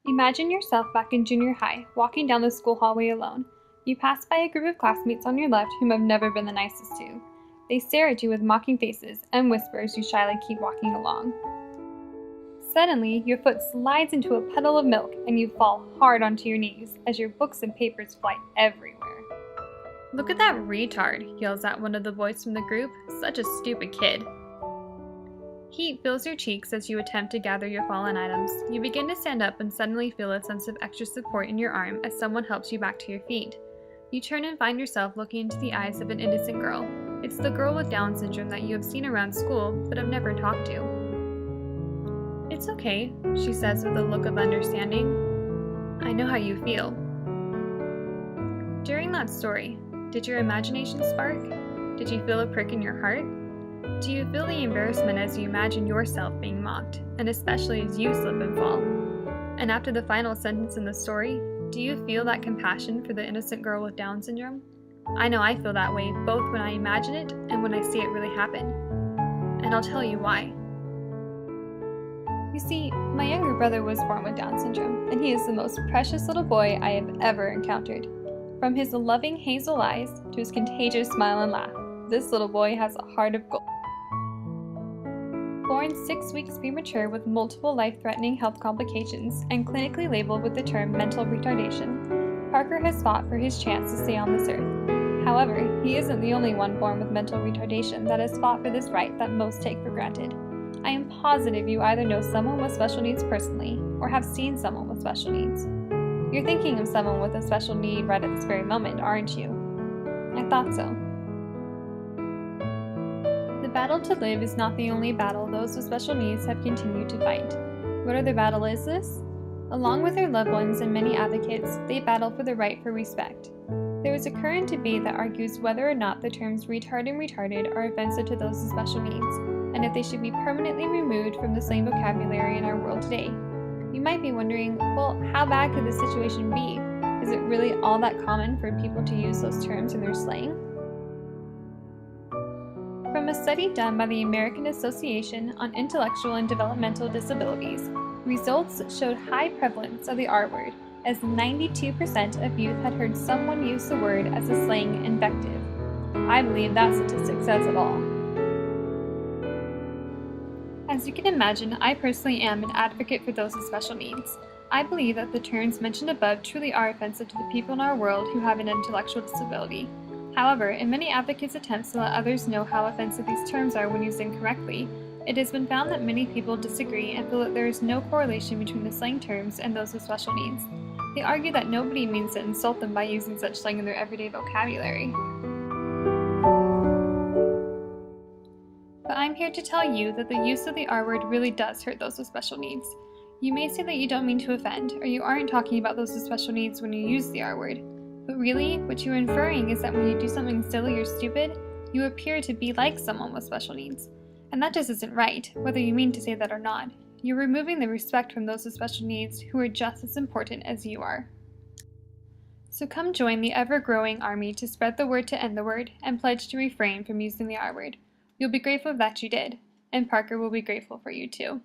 Imagine yourself back in junior high, walking down the school hallway alone. You pass by a group of classmates on your left whom have never been the nicest to you. They stare at you with mocking faces and whisper as you shyly keep walking along. Suddenly, your foot slides into a puddle of milk and you fall hard onto your knees as your books and papers fly everywhere. "Look at that retard," yells out one of the boys from the group. "Such a stupid kid." Heat fills your cheeks as you attempt to gather your fallen items. You begin to stand up and suddenly feel a sense of extra support in your arm as someone helps you back to your feet. You turn and find yourself looking into the eyes of an innocent girl. It's the girl with Down syndrome that you have seen around school but have never talked to. "It's okay," she says with a look of understanding. "I know how you feel." During that story, did your imagination spark? Did you feel a prick in your heart? Do you feel the embarrassment as you imagine yourself being mocked, and especially as you slip and fall? And after the final sentence in the story, do you feel that compassion for the innocent girl with Down syndrome? I know I feel that way both when I imagine it and when I see it really happen. And I'll tell you why. You see, my younger brother was born with Down syndrome, and he is the most precious little boy I have ever encountered. From his loving hazel eyes to his contagious smile and laugh, this little boy has a heart of gold. Born 6 weeks premature with multiple life-threatening health complications and clinically labeled with the term mental retardation, Parker has fought for his chance to stay on this earth. However, he isn't the only one born with mental retardation that has fought for this right that most take for granted. I am positive you either know someone with special needs personally or have seen someone with special needs. You're thinking of someone with a special need right at this very moment, aren't you? I thought so. The battle to live is not the only battle those with special needs have continued to fight. What other battle is this? Along with their loved ones and many advocates, they battle for the right for respect. There is a current debate that argues whether or not the terms retard and retarded are offensive to those with special needs, and if they should be permanently removed from the slang vocabulary in our world today. You might be wondering, well, how bad could this situation be? Is it really all that common for people to use those terms in their slang? From a study done by the American Association on Intellectual and Developmental Disabilities, results showed high prevalence of the R word, as 92% of youth had heard someone use the word as a slang invective. I believe that statistic says it all. As you can imagine, I personally am an advocate for those with special needs. I believe that the terms mentioned above truly are offensive to the people in our world who have an intellectual disability. However, in many advocates' attempts to let others know how offensive these terms are when used incorrectly, it has been found that many people disagree and feel that there is no correlation between the slang terms and those with special needs. They argue that nobody means to insult them by using such slang in their everyday vocabulary. But I'm here to tell you that the use of the R word really does hurt those with special needs. You may say that you don't mean to offend, or you aren't talking about those with special needs when you use the R word. But really, what you're inferring is that when you do something silly or stupid, you appear to be like someone with special needs. And that just isn't right, whether you mean to say that or not. You're removing the respect from those with special needs who are just as important as you are. So come join the ever-growing army to spread the word to end the word and pledge to refrain from using the R word. You'll be grateful that you did, and Parker will be grateful for you too.